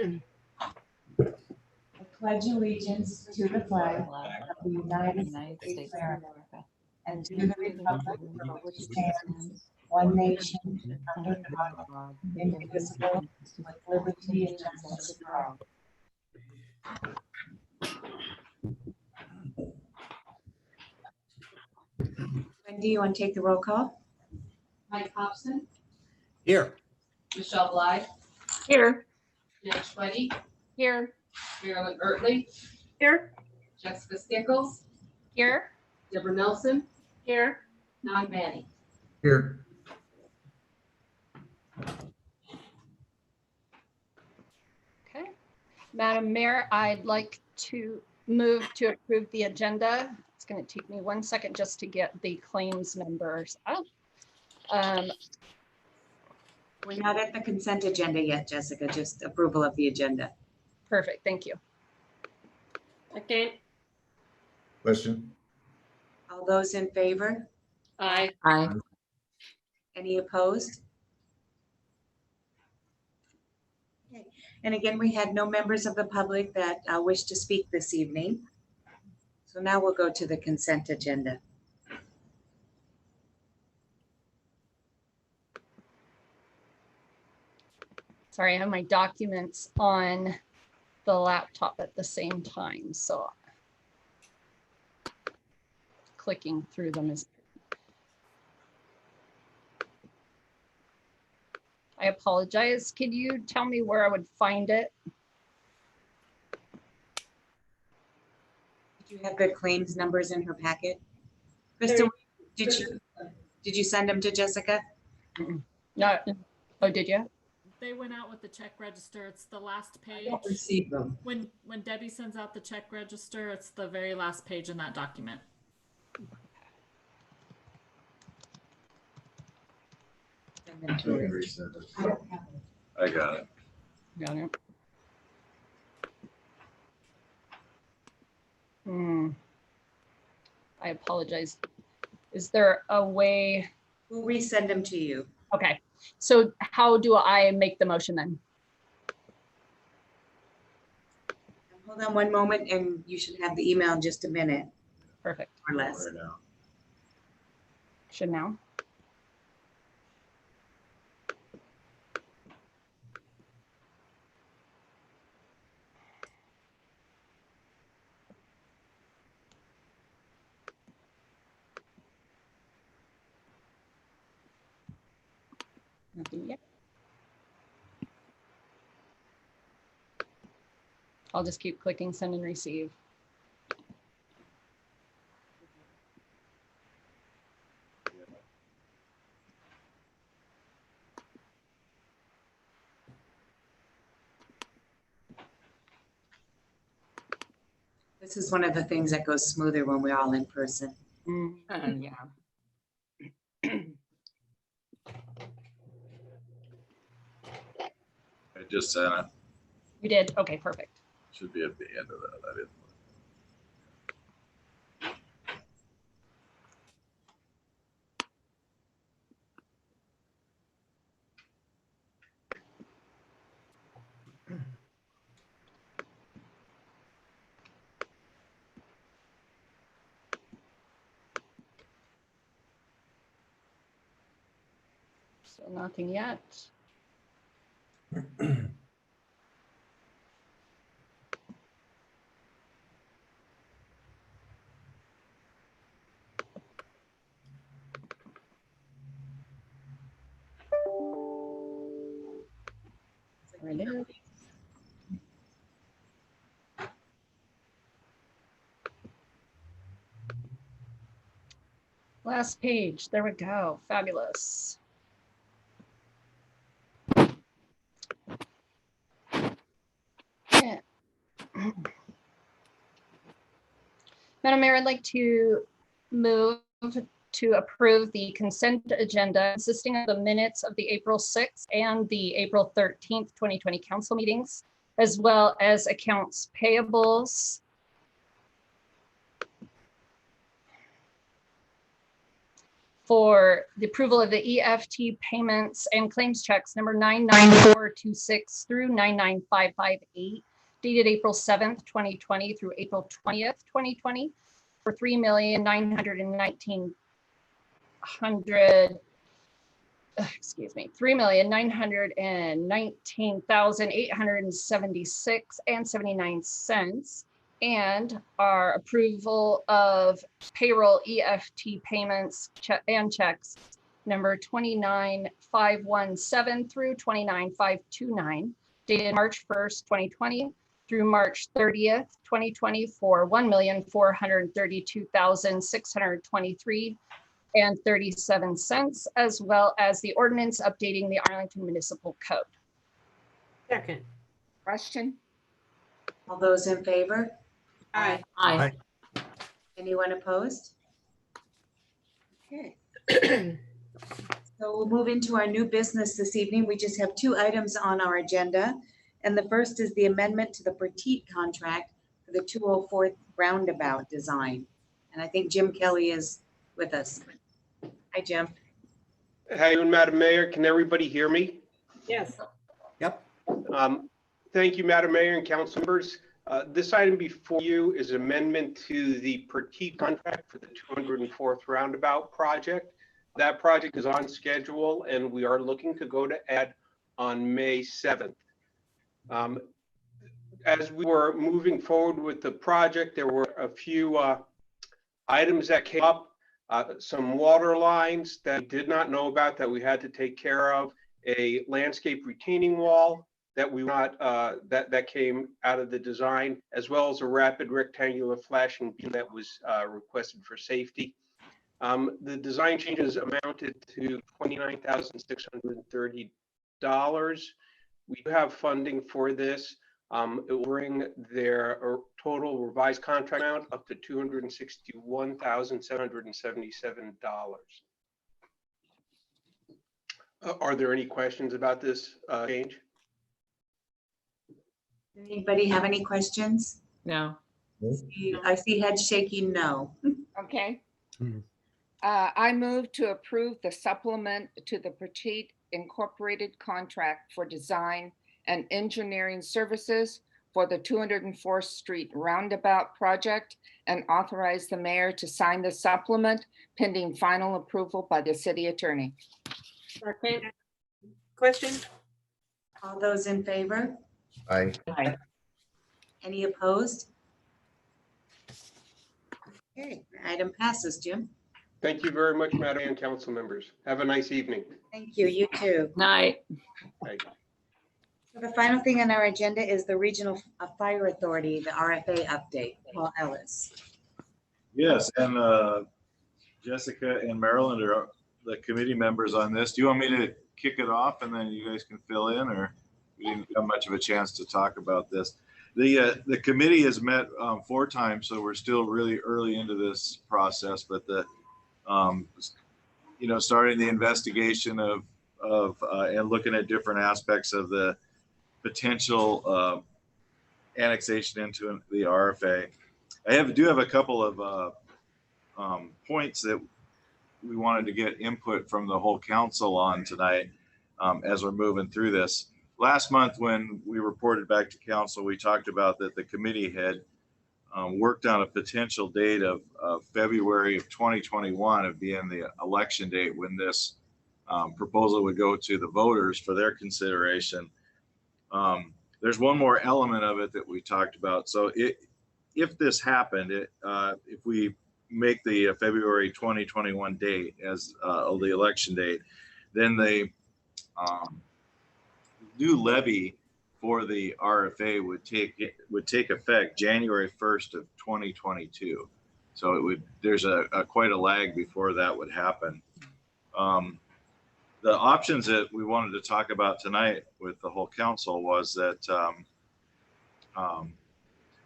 I pledge allegiance to the flag of the United States of America and to the republic for which stands one nation under God, indivisible, with liberty and justice for all. Wendy, you want to take the roll call? Mike Hobson, Here. Michelle Blythe, Here. Nate Schweddy, Here. Marilyn Ertley, Here. Jessica Stickles, Here. Deborah Nelson, Here. Don Manny. Here. Okay. Madam Mayor, I'd like to move to approve the agenda. It's going to take me 1 second just to get the claims numbers up. We're not at the consent agenda yet, Jessica, just approval of the agenda. Perfect. Thank you. Second. Question? All those in favor? Aye. Aye. Any opposed? Okay. And again, we had no members of the public that wish to speak this evening. So now we'll go to the consent agenda. Sorry, I have my documents on the laptop at the same time, so clicking through them is. I apologize. Could you tell me where I would find it? Did you have good claims numbers in her packet? Krista, did you send them to Jessica? No. Oh, did you? They went out with the check register. It's the last page. I don't receive them. When Debbie sends out the check register, it's the very last page in that document. Send them to her. I got it. Got it. I apologize. Is there a way? We'll resend them to you. Okay, so how do I make the motion then? Hold on one moment and you should have the email in just a minute Perfect. or less. Right now. Should now. Nothing yet. I'll just keep clicking send and receive. This is one of the things that goes smoother when we're all in person. Yeah. I just sent it. You did? Okay, perfect. Should be at the end of that. I didn't. So nothing yet. There it is. Last page. There we go. Fabulous. Yeah. Madam Mayor, I'd like to move to approve the consent agenda consisting of the minutes of the April 6th and the April 13th, 2020 council meetings, as well as accounts payables. for the approval of the EFT payments and claims checks number 99426 through 99558, dated April 7th, 2020 through April 20th, 2020, for $3,919,876.79, and our approval of payroll EFT payments and checks number 29517 through 29529, dated March 1st, 2020 through March 30th, 2020, for $1,432,623.37, as well as the ordinance updating the Arlington Municipal Code. Second. Question? All those in favor? Aye. Aye. Anyone opposed? Okay. So we'll move into our new business this evening. We just have 2 items on our agenda. And the first is the amendment to the Pratik contract for the 204th Roundabout design. And I think Jim Kelly is with us. Hi, Jim. How you doing, Madam Mayor? Can everybody hear me? Yes. Yep. Thank you, Madam Mayor and council members. This item before you is amendment to the Pratik contract for the 204th Roundabout project. That project is on schedule and we are looking to go to ed on May 7th. As we were moving forward with the project, there were a few items that came up, some water lines that we did not know about that we had to take care of, a landscape retaining wall that we not that came out of the design, as well as a rapid rectangular flashing beam that was requested for safety. The design changes amounted to $29,630. We do have funding for this. It will bring their total revised contract amount up to $261,777. Are there any questions about this change? Anybody have any questions? No. I see heads shaking no. Okay. Hmm. I move to approve the supplement to the Pratik Incorporated contract for design and engineering services for the 204th Street Roundabout project and authorize the mayor to sign the supplement pending final approval by the city attorney. Second. Question? All those in favor? Aye. Aye. Any opposed? Okay, item passes, Jim. Thank you very much, Madam and council members. Have a nice evening. Thank you, you too. Night. Bye. So the final thing on our agenda is the Regional Fire Authority, the RFA update. Paul Ellis. Yes, and Jessica and Maryland are the committee members on this. Do you want me to kick it off and then you guys can fill in, or we didn't have much of a chance to talk about this? The committee has met 4 times, so we're still really early into this process, but the starting the investigation of and looking at different aspects of the potential annexation into the RFA. I do have a couple of points that we wanted to get input from the whole council on tonight as we're moving through this. Last month, when we reported back to council, we talked about that the committee had worked on a potential date of February of 2021 of being the election date when this proposal would go to the voters for their consideration. There's one more element of it that we talked about. So if this happened, if we make the February 2021 date as the election date, then the new levy for the RFA would take effect January 1st of 2022. So there's quite a lag before that would happen. The options that we wanted to talk about tonight with the whole council was that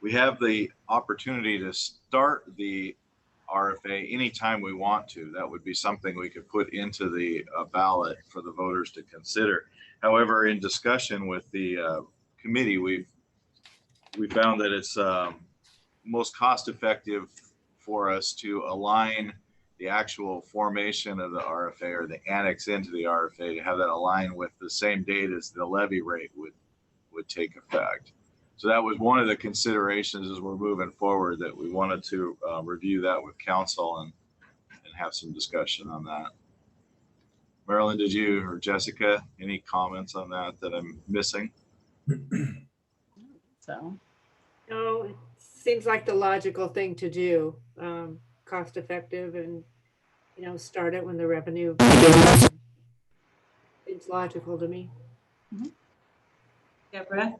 we have the opportunity to start the RFA anytime we want to. That would be something we could put into the ballot for the voters to consider. However, in discussion with the committee, we found that it's most cost effective for us to align the actual formation of the RFA or the annex into the RFA to have that align with the same date as the levy rate would take effect. So that was one of the considerations as we're moving forward, that we wanted to review that with council and have some discussion on that. Marilyn, did you or Jessica, any comments on that I'm missing? So, No, it seems like the logical thing to do, cost effective and, start it when the revenue. It's logical to me. Deborah?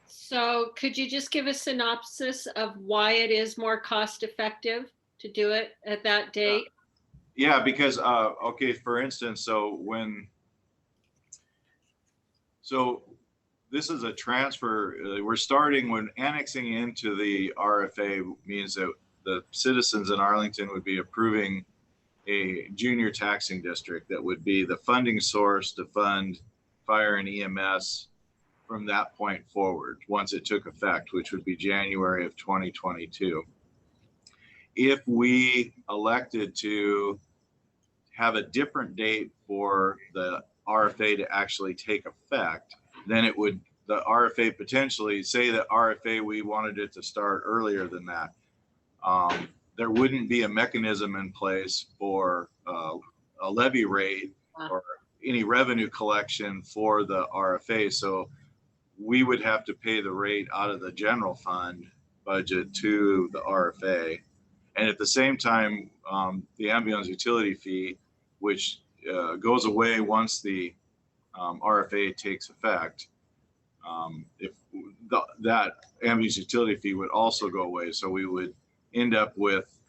So could you just give a synopsis of why it is more cost effective to do it at that date? Yeah, because, okay, for instance, so this is a transfer, we're starting when annexing into the RFA means that the citizens in Arlington would be approving a junior taxing district that would be the funding source to fund fire and EMS from that point forward, once it took effect, which would be January of 2022. If we elected to have a different date for the RFA to actually take effect, then the RFA potentially, say that RFA, we wanted it to start earlier than that. There wouldn't be a mechanism in place for a levy rate or any revenue collection for the RFA. So we would have to pay the rate out of the general fund budget to the RFA. And at the same time, the ambulance utility fee, which goes away once the RFA takes effect, if that ambulance utility fee would also go away. So we would end up with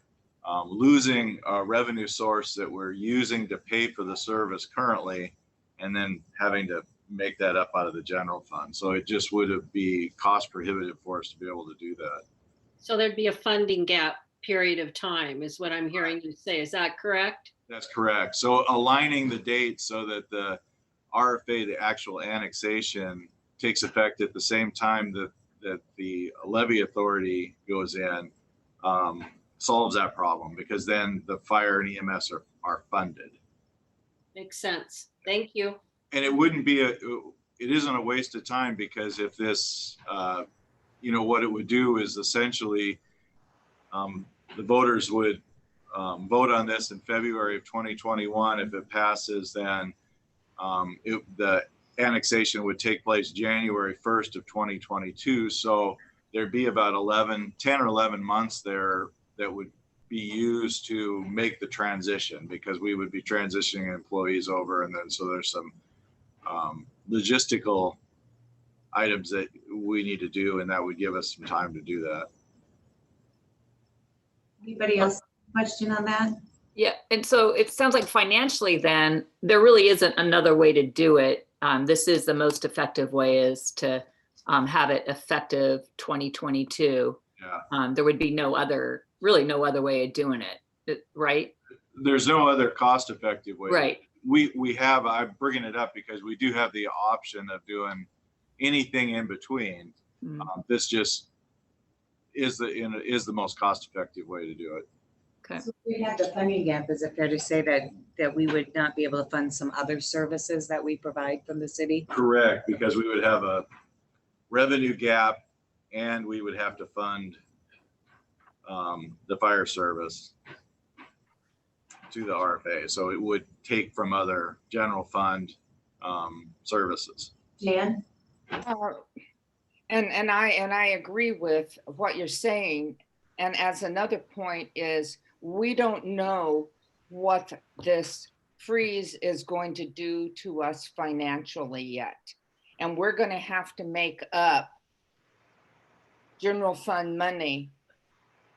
losing a revenue source that we're using to pay for the service currently, and then having to make that up out of the general fund. So it just would be cost prohibitive for us to be able to do that. So there'd be a funding gap period of time is what I'm hearing you say. Is that correct? That's correct. So aligning the dates so that the RFA, the actual annexation, takes effect at the same time that the levy authority goes in, solves that problem, because then the fire and EMS are funded. Makes sense. Thank you. And it wouldn't be it isn't a waste of time, because if this, what it would do is essentially the voters would vote on this in February of 2021. If it passes, then the annexation would take place January 1st of 2022. So there'd be about 10 or 11 months there that would be used to make the transition, because we would be transitioning employees over. And then, so there's some logistical items that we need to do, and that would give us some time to do that. Anybody else question on that? Yeah, and so it sounds like financially then, there really isn't another way to do it. This is the most effective way, is to have it effective 2022. Yeah. There would be really no other way of doing it, right? There's no other cost-effective way. Right. I'm bringing it up because we do have the option of doing anything in between. This just is the most cost-effective way to do it. Okay. So if we had the funding gap, is it fair to say that we would not be able to fund some other services that we provide from the city? Correct, because we would have a revenue gap, and we would have to fund the fire service to the RFA. So it would take from other general fund services. Jan? And I agree with what you're saying. And as another point is, we don't know what this freeze is going to do to us financially yet. And we're going to have to make up general fund money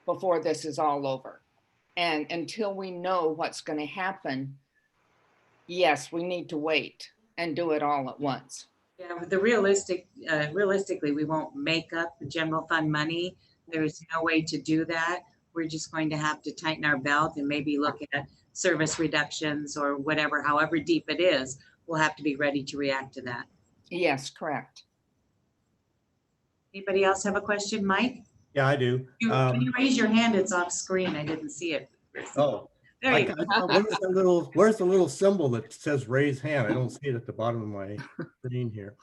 before this is all over. And until we know what's going to happen, yes, we need to wait and do it all at once. Yeah, but realistically, we won't make up the general fund money. There's no way to do that. We're just going to have to tighten our belt and maybe look at service reductions or whatever, however deep it is. We'll have to be ready to react to that. Yes, correct. Anybody else have a question? Mike? Yeah, I do. Can you raise your hand? It's off screen. I didn't see it. Oh, There you go. where's the little symbol that says raise hand? I don't see it at the bottom of my screen here.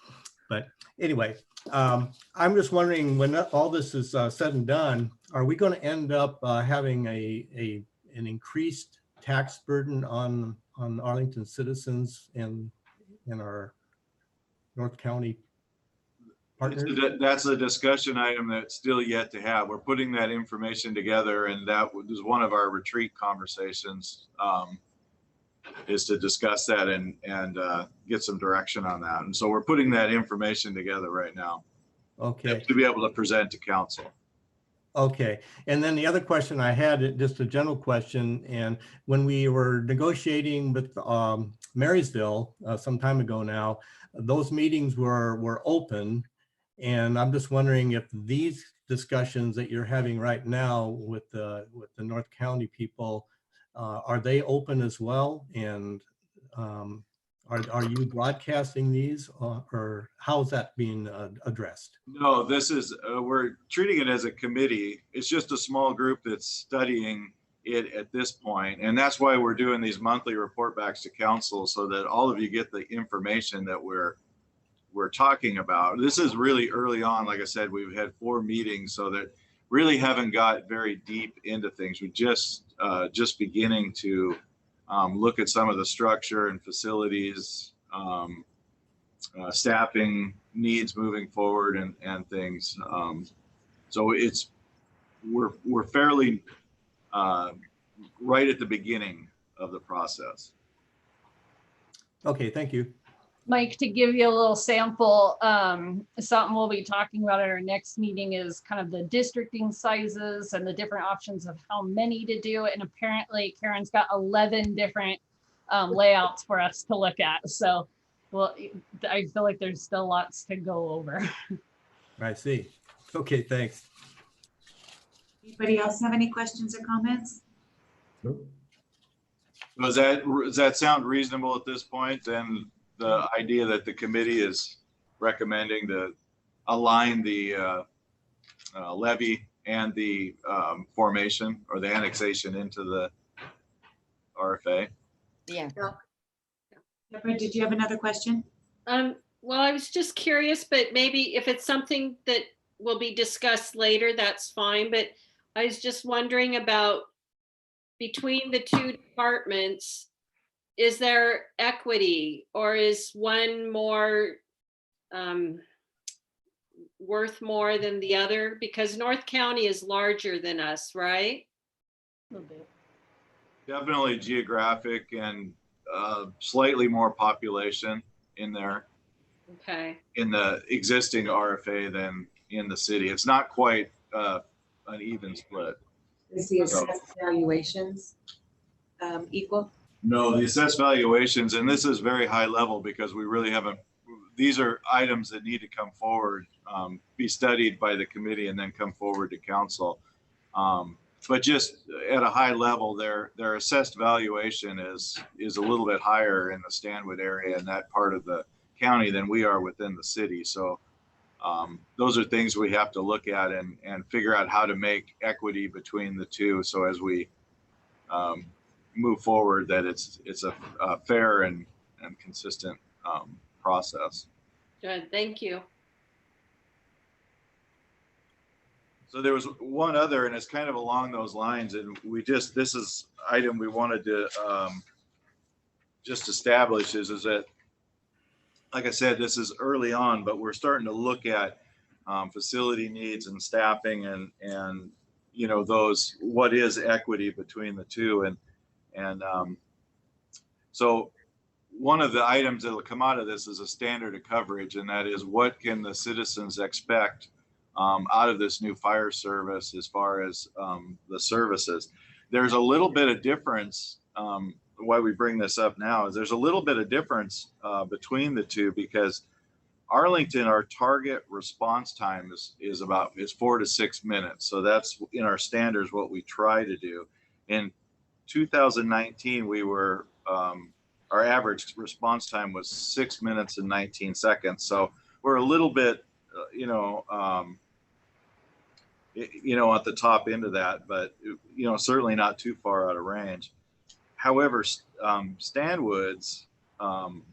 But anyway, I'm just wondering, when all this is said and done, are we going to end up having an increased tax burden on Arlington citizens and in our North County partners? That's a discussion item that's still yet to have. We're putting that information together, and that was one of our retreat conversations, is to discuss that and get some direction on that. And so we're putting that information together right now. Okay. To be able to present to council. Okay. And then the other question I had, just a general question, and when we were negotiating with Marysville some time ago now, those meetings were open. And I'm just wondering if these discussions that you're having right now with the North County people, are they open as well? And are you broadcasting these, or how is that being addressed? No, this is, we're treating it as a committee. It's just a small group that's studying it at this point. And that's why we're doing these monthly report backs to council, so that all of you get the information that we're talking about. This is really early on. Like I said, we've had 4 meetings, so that really haven't got very deep into things. We just beginning to look at some of the structure and facilities, staffing needs moving forward, and things. So we're fairly right at the beginning of the process. Okay, thank you. Mike, to give you a little sample, something we'll be talking about at our next meeting is kind of the districting sizes and the different options of how many to do. And apparently Karen's got 11 different layouts for us to look at. So, well, I feel like there's still lots to go over. I see. Okay, thanks. Anybody else have any questions or comments? Nope. Does that sound reasonable at this point? Then the idea that the committee is recommending to align the levy and the formation or the annexation into the RFA. Yeah. Deborah, did you have another question? Well, I was just curious, but maybe if it's something that will be discussed later, that's fine. But I was just wondering about, between the 2 departments, is there equity, or is one more worth more than the other? Because North County is larger than us, right? A little bit. Definitely geographic and slightly more population in there. Okay. In the existing RFA than in the city. It's not quite an even split. Is the assessed valuations equal? No, the assessed valuations, and this is very high level because we really haven't, these are items that need to come forward, be studied by the committee, and then come forward to council. But just at a high level, their assessed valuation is a little bit higher in the Stanwood area and that part of the county than we are within the city. So those are things we have to look at and figure out how to make equity between the two. So as we move forward, that it's a fair and consistent process. Good, thank you. So there was one other, and it's kind of along those lines, and this is item we wanted to just establish is that, like I said, this is early on, but we're starting to look at facility needs and staffing and you know, those, what is equity between the two. And so one of the items that will come out of this is a standard of coverage, and that is, what can the citizens expect out of this new fire service as far as the services. There's a little bit of difference. Why we bring this up now is there's a little bit of difference between the two, because Arlington, our target response time is 4 to 6 minutes. So that's in our standards what we try to do. In 2019, we were our average response time was 6 minutes and 19 seconds. So we're a little bit, you know, at the top end of that, but, you know, certainly not too far out of range. However, Stanwood's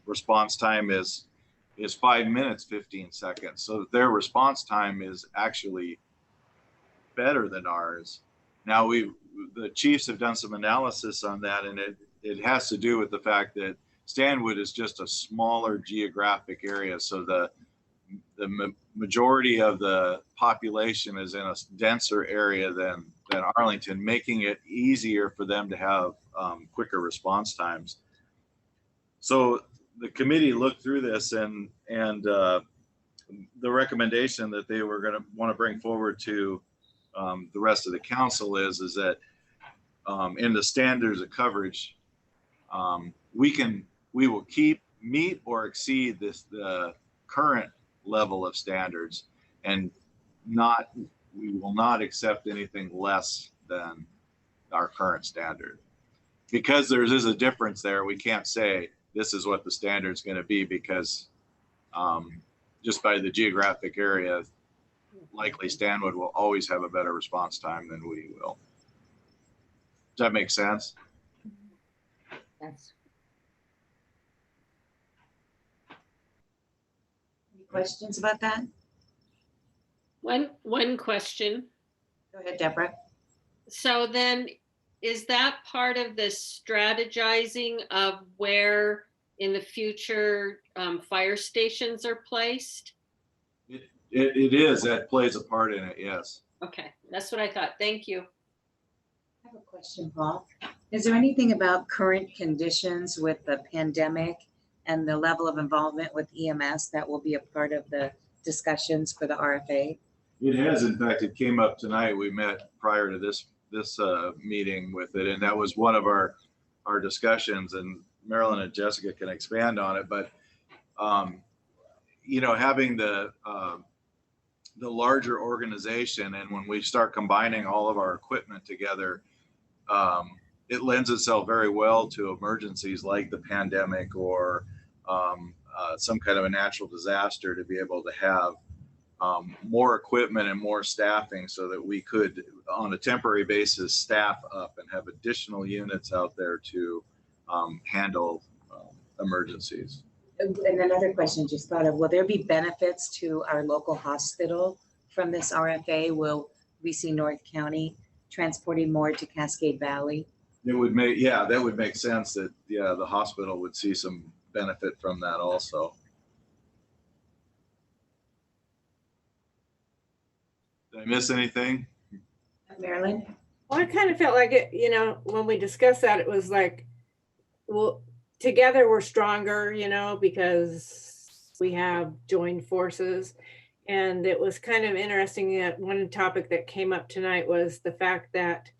response time is 5 minutes, 15 seconds. So their response time is actually better than ours. Now the chiefs have done some analysis on that, and it has to do with the fact that Stanwood is just a smaller geographic area. So the majority of the population is in a denser area than Arlington, making it easier for them to have quicker response times. So the committee looked through this, and the recommendation that they were going to want to bring forward to the rest of the council is that in the standards of coverage, we will meet or exceed the current level of standards, and we will not accept anything less than our current standard. Because there is a difference there, we can't say this is what the standard is going to be, because just by the geographic area, likely Stanwood will always have a better response time than we will. Does that make sense? Yes. Any questions about that? One question. Go ahead, Deborah. So then, is that part of the strategizing of where in the future fire stations are placed? It is. That plays a part in it, yes. Okay, that's what I thought. Thank you. I have a question, Paul. Is there anything about current conditions with the pandemic and the level of involvement with EMS that will be a part of the discussions for the RFA? It has. In fact, it came up tonight. We met prior to this meeting with it, and that was one of our discussions, and Marilyn and Jessica can expand on it. But you know, having the larger organization, and when we start combining all of our equipment together, it lends itself very well to emergencies like the pandemic or some kind of a natural disaster, to be able to have more equipment and more staffing, so that we could, on a temporary basis, staff up and have additional units out there to handle emergencies. And another question just thought of, will there be benefits to our local hospital from this RFA? Will we see North County transporting more to Cascade Valley? It would make, yeah, that would make sense that, yeah, the hospital would see some benefit from that also. Did I miss anything? Marilyn? Well, I kind of felt like it, you know, when we discussed that, it was like, well, together we're stronger, you know, because we have joined forces. And it was kind of interesting that one topic that came up tonight was the fact that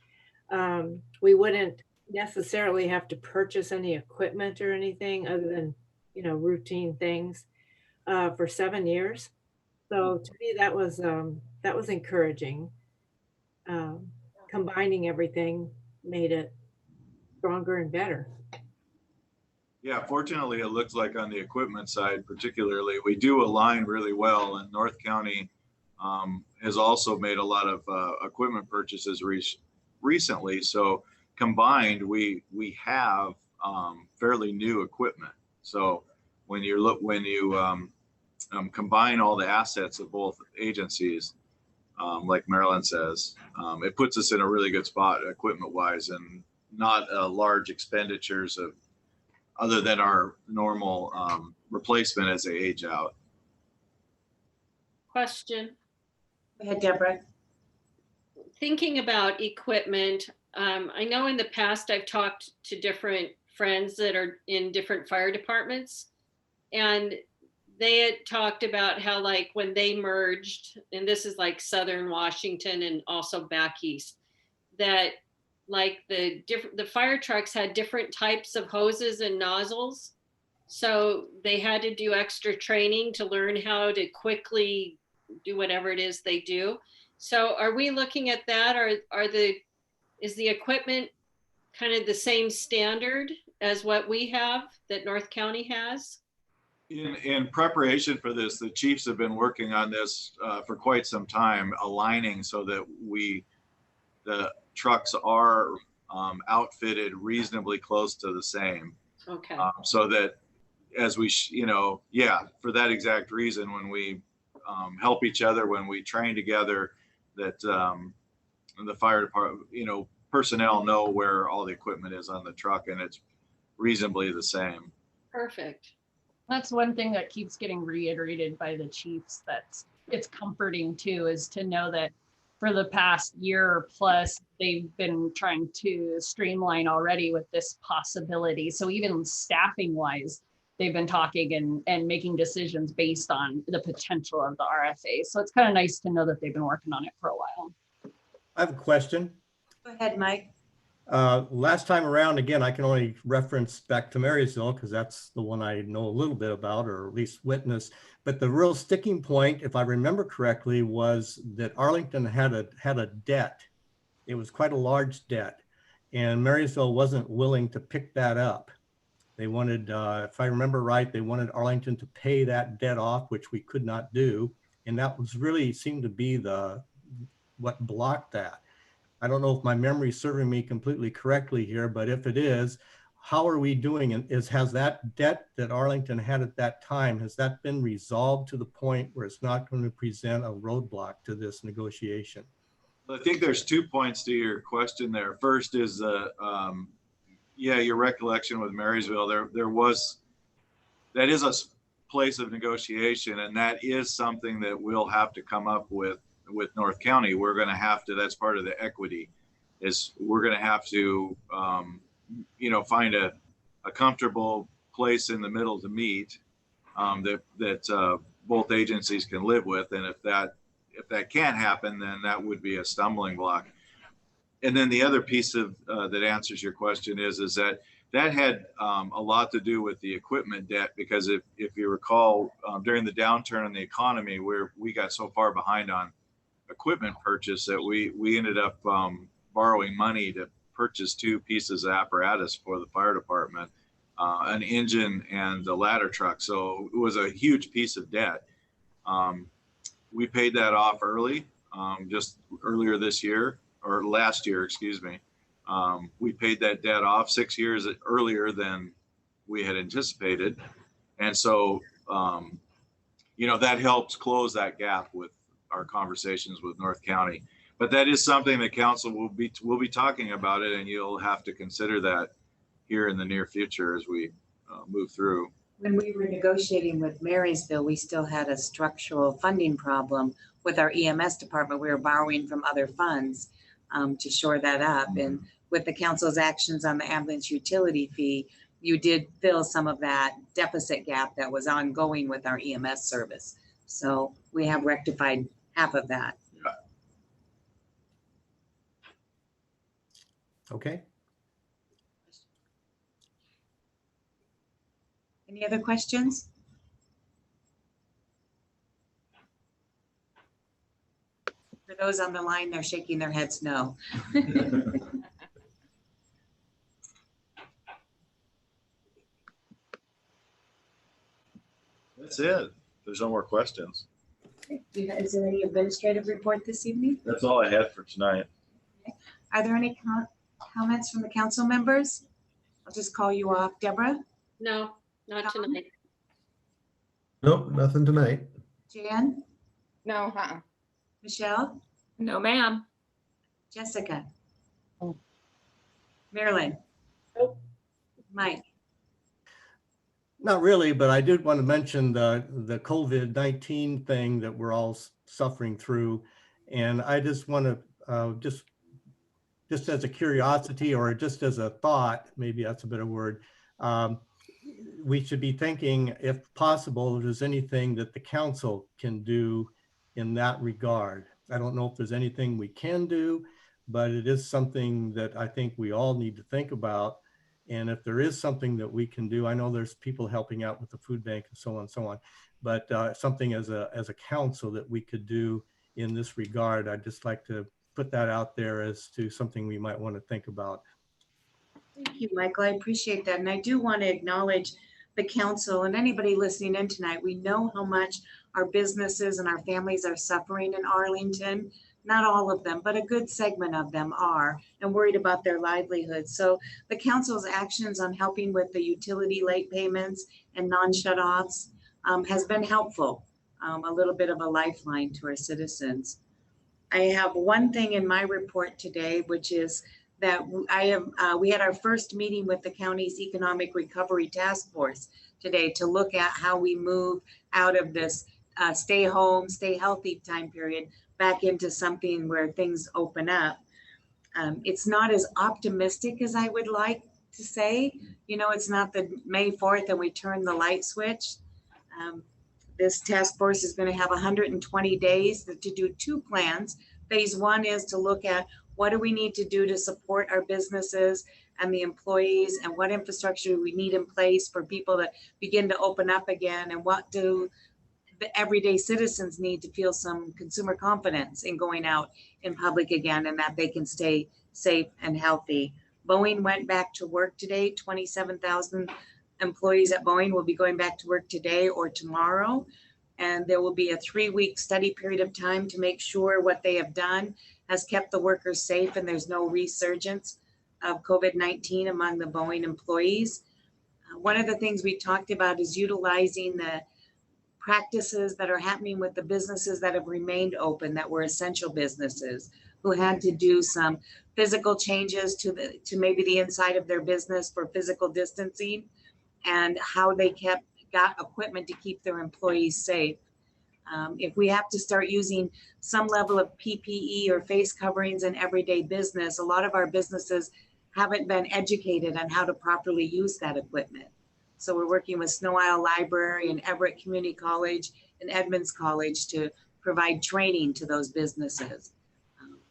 we wouldn't necessarily have to purchase any equipment or anything other than, you know, routine things for 7 years. So to me, that was encouraging. Combining everything made it stronger and better. Yeah, fortunately, it looks like on the equipment side, particularly, we do align really well, and North County has also made a lot of equipment purchases recently. So combined, we have fairly new equipment. So when you combine all the assets of both agencies, like Marilyn says, it puts us in a really good spot equipment-wise, and not large expenditures of other than our normal replacement as they age out. Question. Go ahead, Deborah. Thinking about equipment, I know in the past I've talked to different friends that are in different fire departments, and they had talked about how, like, when they merged, and this is like Southern Washington and also back east, that like the fire trucks had different types of hoses and nozzles. So they had to do extra training to learn how to quickly do whatever it is they do. So are we looking at that? Is the equipment kind of the same standard as what we have that North County has? In preparation for this, the chiefs have been working on this for quite some time, aligning so that the trucks are outfitted reasonably close to the same. Okay. So that as we, for that exact reason, when we help each other, when we train together, that the fire department, personnel know where all the equipment is on the truck and it's reasonably the same. Perfect. That's one thing that keeps getting reiterated by the chiefs. That's it's comforting too, is to know that for the past year plus, they've been trying to streamline already with this possibility. So even staffing wise, they've been talking and making decisions based on the potential of the RFA. So it's kind of nice to know that they've been working on it for a while. I have a question. Go ahead, Mike. Last time around, again, I can only reference back to Marysville because that's the one I know a little bit about, or at least witnessed. But the real sticking point, if I remember correctly, was that Arlington had a debt. It was quite a large debt, and Marysville wasn't willing to pick that up. They wanted, if I remember right, they wanted Arlington to pay that debt off, which we could not do, and that was really seemed to be what blocked that. I don't know if my memory is serving me completely correctly here, but if it is, how are we doing? And has that debt that Arlington had at that time, has that been resolved to the point where it's not going to present a roadblock to this negotiation? I think there's 2 points to your question there. First is your recollection with Marysville. That is a place of negotiation, and that is something that we'll have to come up with North County. We're going to have to, that's part of the equity, is we're going to have to, find a comfortable place in the middle to meet that both agencies can live with. And if that can't happen, then that would be a stumbling block. And then the other piece of that answers your question is that had a lot to do with the equipment debt, because if you recall, during the downturn in the economy, where we got so far behind on equipment purchase that we ended up borrowing money to purchase 2 pieces of apparatus for the fire department, an engine and the ladder truck. So it was a huge piece of debt. We paid that off early, just earlier this year, or last year, excuse me. We paid that debt off 6 years earlier than we had anticipated. And so, that helps close that gap with our conversations with North County. But that is something the council will be talking about it, and you'll have to consider that here in the near future as we move through. When we were negotiating with Marysville, we still had a structural funding problem with our EMS department. We were borrowing from other funds to shore that up. And with the council's actions on the ambulance utility fee, you did fill some of that deficit gap that was ongoing with our EMS service. So we have rectified half of that. Okay. Any other questions? For those on the line, they're shaking their heads no. That's it. There's no more questions. Is there any administrative report this evening? That's all I had for tonight. Are there any comments from the council members? I'll just call you off. Deborah? No, not tonight. Nope, nothing tonight. Jan? No, Michelle? No, ma'am. Jessica? Marilyn? Nope. Mike? Not really, but I did want to mention the COVID-19 thing that we're all suffering through. And I just want to, just as a curiosity, or just as a thought, maybe that's a better word, we should be thinking, if possible, if there's anything that the council can do in that regard. I don't know if there's anything we can do, but it is something that I think we all need to think about. And if there is something that we can do, I know there's people helping out with the food bank and so on, but something as a council that we could do in this regard, I'd just like to put that out there as to something we might want to think about. Thank you, Michael. I appreciate that. And I do want to acknowledge the council and anybody listening in tonight, we know how much our businesses and our families are suffering in Arlington. Not all of them, but a good segment of them are, and worried about their livelihood. So the council's actions on helping with the utility late payments and non-shutoffs has been helpful, a little bit of a lifeline to our citizens. I have one thing in my report today, which is that we had our first meeting with the county's Economic Recovery Task Force today to look at how we move out of this stay home, stay healthy time period back into something where things open up. It's not as optimistic as I would like to say. You know, it's not the May 4th and we turn the light switch. This task force is going to have 120 days to do 2 plans. Phase 1 is to look at what do we need to do to support our businesses and the employees, and what infrastructure do we need in place for people to begin to open up again, and what do the everyday citizens need to feel some consumer confidence in going out in public again, and that they can stay safe and healthy. Boeing went back to work today. 27,000 employees at Boeing will be going back to work today or tomorrow. And there will be a 3-week study period of time to make sure what they have done has kept the workers safe and there's no resurgence of COVID-19 among the Boeing employees. One of the things we talked about is utilizing the practices that are happening with the businesses that have remained open, that were essential businesses, who had to do some physical changes to maybe the inside of their business for physical distancing, and how they got equipment to keep their employees safe. If we have to start using some level of PPE or face coverings in everyday business, a lot of our businesses haven't been educated on how to properly use that equipment. So we're working with Snow Isle Library and Everett Community College and Edmonds College to provide training to those businesses.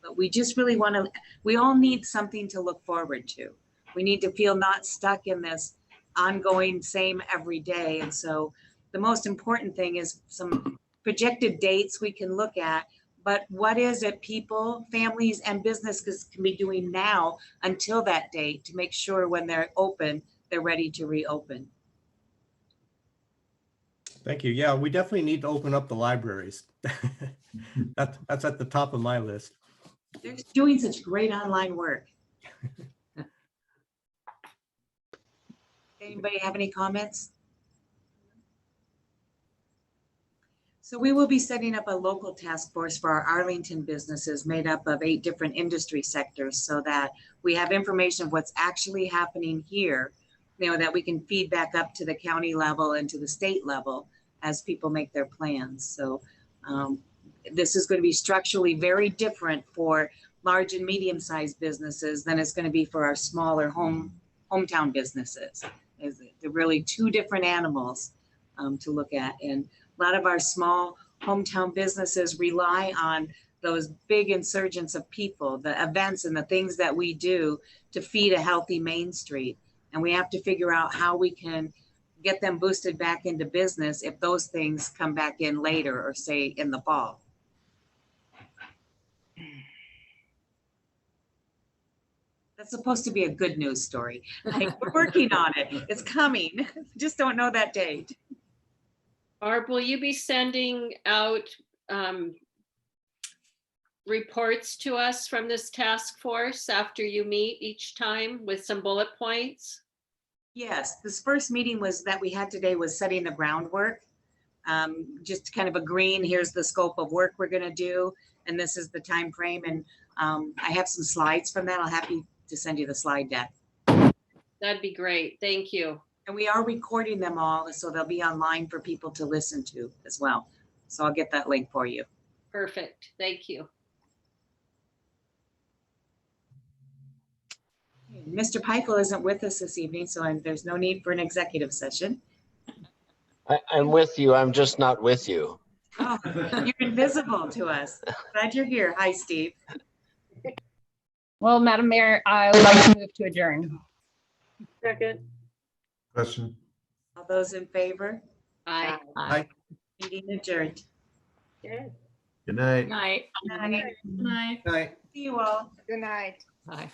But we just really want to, we all need something to look forward to. We need to feel not stuck in this ongoing same every day. And so the most important thing is some projected dates we can look at, but what is it people, families, and businesses can be doing now until that date to make sure when they're open, they're ready to reopen. Thank you. Yeah, we definitely need to open up the libraries. That's at the top of my list. They're doing such great online work. Anybody have any comments? So we will be setting up a local task force for our Arlington businesses made up of 8 different industry sectors, so that we have information of what's actually happening here, you know, that we can feed back up to the county level and to the state level as people make their plans. So this is going to be structurally very different for large and medium-sized businesses than it's going to be for our smaller hometown businesses. They're really 2 different animals to look at. And a lot of our small hometown businesses rely on those big insurgents of people, the events and the things that we do to feed a healthy Main Street. And we have to figure out how we can get them boosted back into business if those things come back in later, or say in the fall. That's supposed to be a good news story. Like, we're working on it. It's coming. Just don't know that date. Barb, will you be sending out reports to us from this task force after you meet each time with some bullet points? Yes, this first meeting that we had today was setting the groundwork. Just kind of agreeing, here's the scope of work we're going to do, and this is the time frame. And I have some slides from that. I'll happy to send you the slide deck. That'd be great. Thank you. And we are recording them all, so they'll be online for people to listen to as well. So I'll get that link for you. Perfect. Thank you. Mr. Peichel isn't with us this evening, so there's no need for an executive session. I'm with you. I'm just not with you. Oh, you're invisible to us. Glad you're here. Hi, Steve. Well, Madam Mayor, I would like to move to adjourn. Second. Question. All those in favor? Aye. Aye. Meeting adjourned. Yeah. Good night. Night. Night. Night. Night. See you all. Good night. Bye.